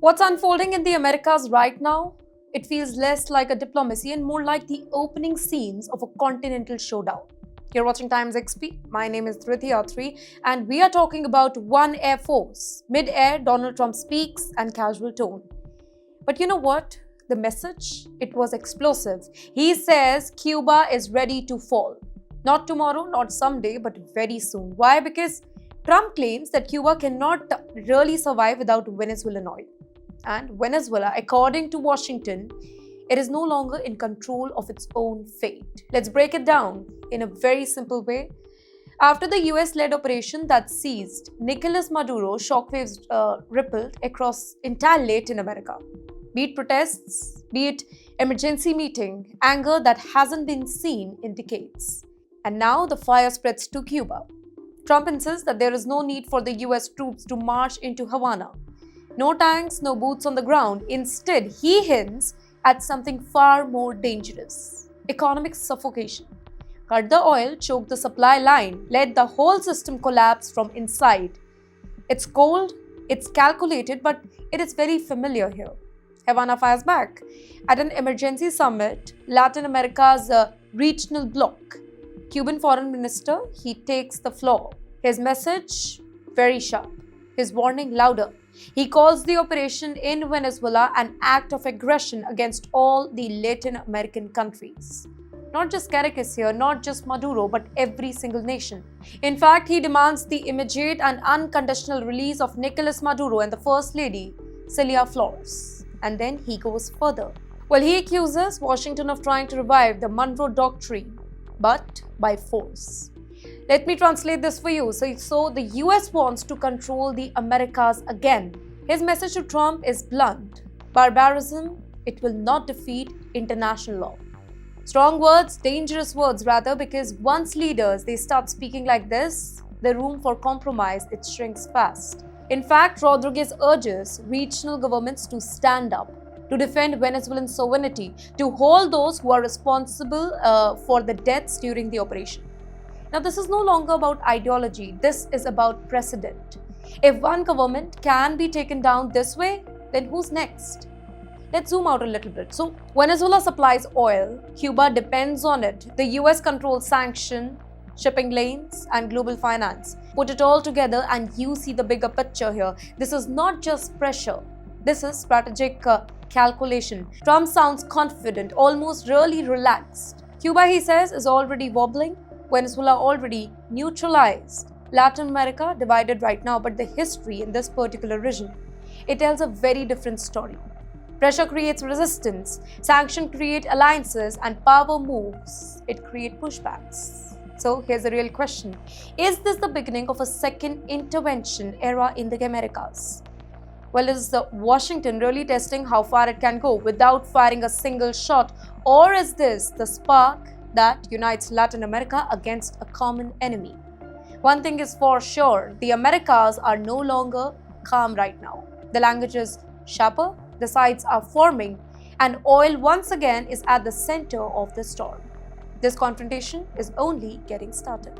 What's unfolding in the Americas right now? It feels less like a diplomacy and more like the opening scenes of a continental showdown. You're watching TimesXP. My name is Dhriti Athri, and we are talking about one Air Force. Mid-air, Donald Trump speaks and casual tone. But you know what? The message? It was explosive. He says Cuba is ready to fall. Not tomorrow, not someday, but very soon. Why? Because Trump claims that Cuba cannot really survive without Venezuelan oil. And Venezuela, according to Washington, it is no longer in control of its own fate. Let's break it down in a very simple way. After the US-led operation that seized Nicolás Maduro, shockwaves rippled across entire Latin America. Be it protests, be it emergency meeting, anger that hasn't been seen in decades. And now the fire spreads to Cuba. Trump insists that there is no need for the US troops to march into Havana. No tanks, no boots on the ground. Instead, he hints at something far more dangerous: economic suffocation. Cut the oil, choke the supply line, let the whole system collapse from inside. It's cold, it's calculated, but it is very familiar here. Havana fires back. At an emergency summit, Latin America's regional bloc, Cuban foreign minister, he takes the floor. His message, very sharp. His warning, louder. He calls the operation in Venezuela an act of aggression against all the Latin American countries. Not just Caracas here, not just Maduro, but every single nation. In fact, he demands the immediate and unconditional release of Nicolás Maduro and the First Lady, Celia Flores. And then he goes further. Well, he accuses Washington of trying to revive the Monroe Doctrine, but by force. Let me translate this for you. So the US wants to control the Americas again. His message to Trump is blunt. Barbarism, it will not defeat international law. Strong words, dangerous words rather, because once leaders, they start speaking like this, the room for compromise, it shrinks fast. In fact, Rodriguez urges regional governments to stand up, to defend Venezuelan sovereignty, to hold those who are responsible for the deaths during the operation. Now, this is no longer about ideology. This is about precedent. If one government can be taken down this way, then who's next? Let's zoom out a little bit. So, Venezuela supplies oil. Cuba depends on it. The US controls sanctions, shipping lanes, and global finance. Put it all together and you see the bigger picture here. This is not just pressure. This is strategic calculation. Trump sounds confident, almost really relaxed. Cuba, he says, is already wobbling. Venezuela already neutralized. Latin America divided right now, but the history in this particular region, it tells a very different story. Pressure creates resistance, sanctions create alliances, and power moves, it creates pushbacks. So here's the real question. Is this the beginning of a second intervention era in the Americas? Well, is Washington really testing how far it can go without firing a single shot? Or is this the spark that unites Latin America against a common enemy? One thing is for sure, the Americas are no longer calm right now. The language is sharper, the sides are forming, and oil once again is at the center of the storm. This confrontation is only getting started.